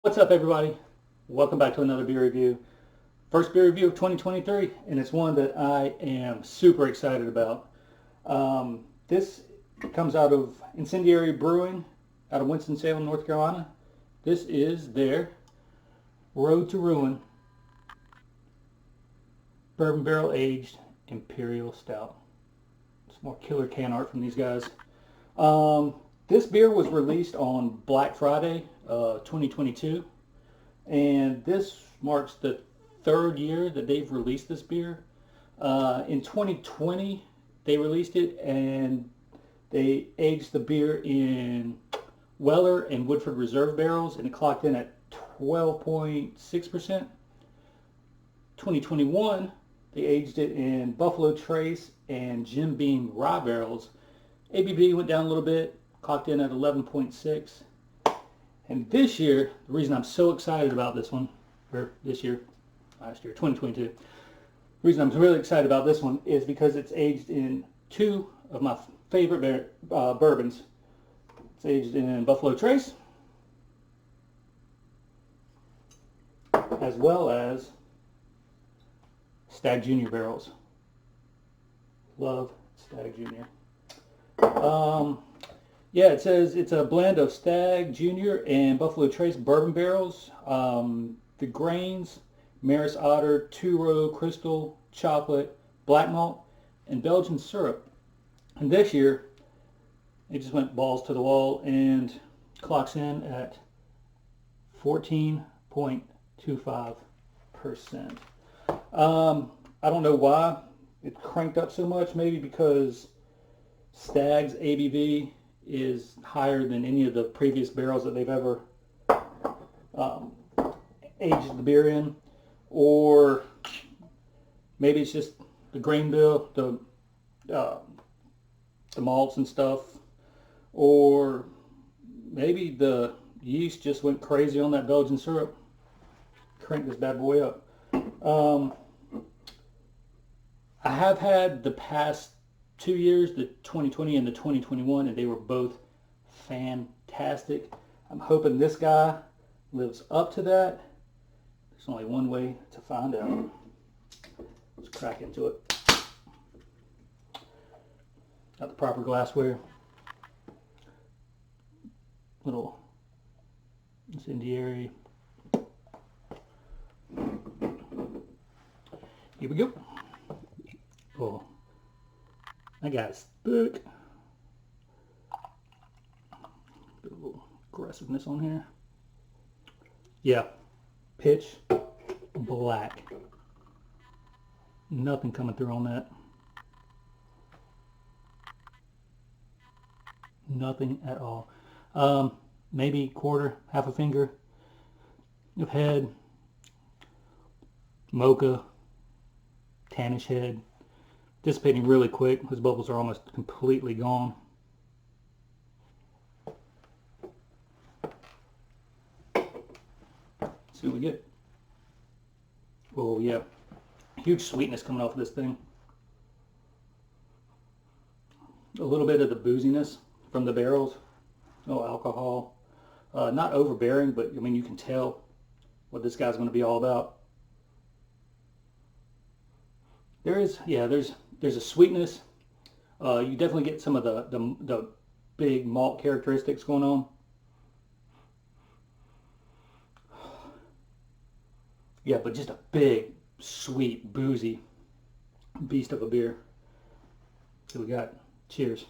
What's up, everybody? Welcome back to another beer review. First beer review of 2023, and it's one that I am super excited about. This comes out of Incendiary Brewing out of Winston-Salem, North Carolina. This is their Road to Ruin Bourbon Barrel Aged Imperial Stout. Some more killer can art from these guys. This beer was released on Black Friday 2022, and this marks the third year that they've released this beer. In 2020, they released it, and they aged the beer in Weller and Woodford Reserve barrels, and it clocked in at 12.6%. 2021, they aged it in Buffalo Trace and Jim Beam rye barrels. ABV went down a little bit, clocked in at 11.6. And this year, the reason I'm so excited about this one, or this year, last year, 2022, the reason I'm really excited about this one is because it's aged in two of my favorite bourbons. It's aged in Buffalo Trace, as well as Stagg Junior barrels. Love Stagg Junior. Yeah, it says it's a blend of Stagg Junior and Buffalo Trace bourbon barrels. The grains, Maris Otter, two-row crystal, chocolate, black malt, and Belgian syrup. And this year, it just went balls to the wall and clocks in at 14.25%. I don't know why it cranked up so much. Maybe because Stagg's ABV is higher than any of the previous barrels that they've ever aged the beer in, or maybe it's just the grain bill, the malts and stuff, or maybe the yeast just went crazy on that Belgian syrup, cranked this bad boy up. I have had the past 2 years, the 2020 and the 2021, and they were both fantastic. I'm hoping this guy lives up to that. There's only one way to find out. Let's crack into it. Got the proper glassware. Little incendiary. Here we go. Oh, that guy's thick. Put a little aggressiveness on here. Yeah, pitch black. Nothing coming through on that. Nothing at all. Maybe quarter, half a finger of head. Mocha, tannish head. Dissipating really quick. His bubbles are almost completely gone. See what we get. Oh yeah, huge sweetness coming off of this thing. A little bit of the booziness from the barrels. No alcohol. Not overbearing, but I mean you can tell what this guy's going to be all about. There's a sweetness. You definitely get some of the big malt characteristics going on. Yeah, but just a big, sweet, boozy beast of a beer. So we got. Cheers.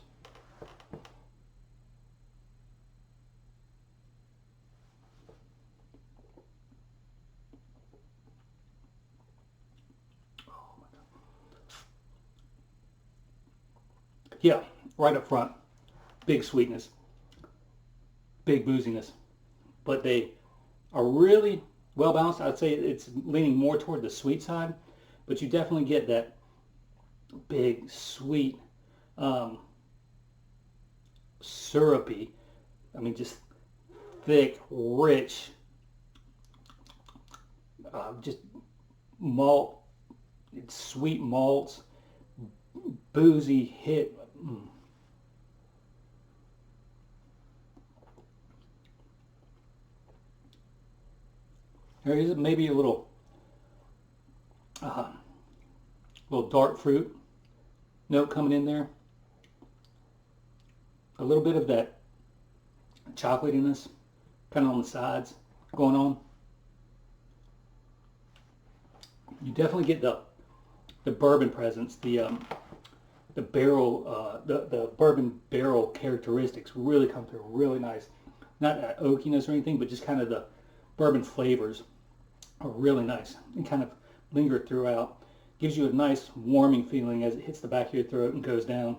Yeah, right up front. Big sweetness. Big booziness. But they are really well balanced. I'd say it's leaning more toward the sweet side, but you definitely get that big, sweet, syrupy, I mean just thick, rich, just malt, sweet malts, boozy hit. There is maybe a little dark fruit note coming in there. A little bit of that chocolatiness kind of on the sides going on. You definitely get the bourbon presence, the barrel, the bourbon barrel characteristics really come through really nice. Not that oakiness or anything, but just kind of the bourbon flavors are really nice and kind of linger throughout. Gives you a nice warming feeling as it hits the back of your throat and goes down.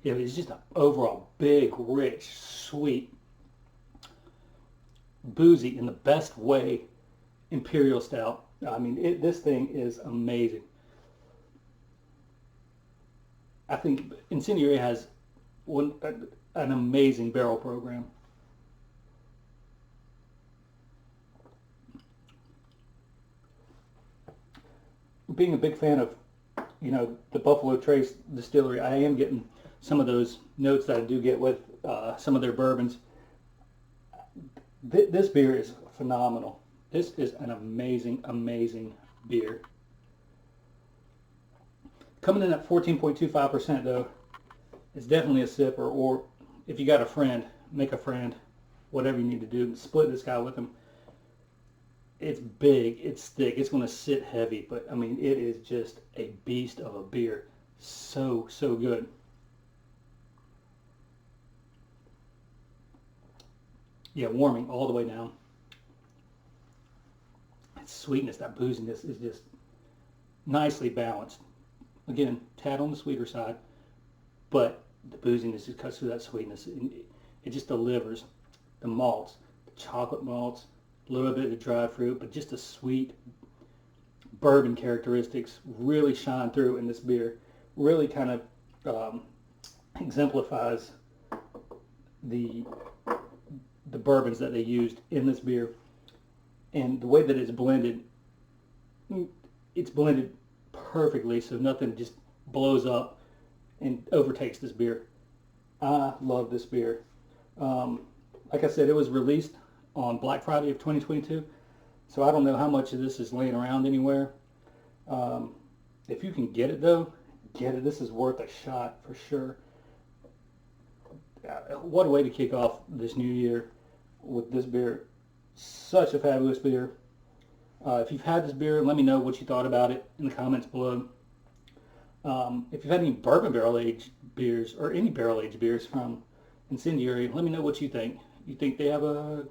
Yeah, it's just an overall big, rich, sweet, boozy in the best way Imperial Stout. I mean, this thing is amazing. I think Incendiary has an amazing barrel program. Being a big fan of, the Buffalo Trace distillery, I am getting some of those notes that I do get with some of their bourbons. This beer is phenomenal. This is an amazing, amazing beer. Coming in at 14.25% though, it's definitely a sipper, or if you got a friend, make a friend, whatever you need to do, split this guy with them. It's big, it's thick, it's going to sit heavy, but I mean, it is just a beast of a beer. So, so good. Yeah, warming all the way down. That sweetness, that booziness is just nicely balanced. Again, tad on the sweeter side, but the booziness just cuts through that sweetness. It just delivers the malts, the chocolate malts, a little bit of dried fruit, but just the sweet bourbon characteristics really shine through in this beer. Really kind of exemplifies the bourbons that they used in this beer, and the way that it's blended perfectly, so nothing just blows up and overtakes this beer. I love this beer. Like I said, it was released on Black Friday of 2022, so I don't know how much of this is laying around anywhere. If you can get it though, get it. This is worth a shot for sure. What a way to kick off this new year with this beer. Such a fabulous beer. If you've had this beer, let me know what you thought about it in the comments below. If you've had any bourbon barrel-aged beers or any barrel-aged beers from Incendiary, let me know what you think. You think they have a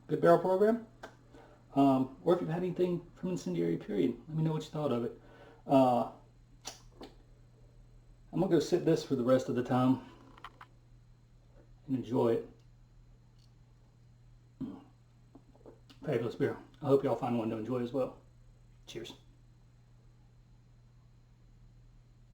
good barrel program? Or if you've had anything from Incendiary, period, let me know what you thought of it. I'm going to go sip this for the rest of the time and enjoy it. Fabulous beer. I hope y'all find one to enjoy as well. Cheers.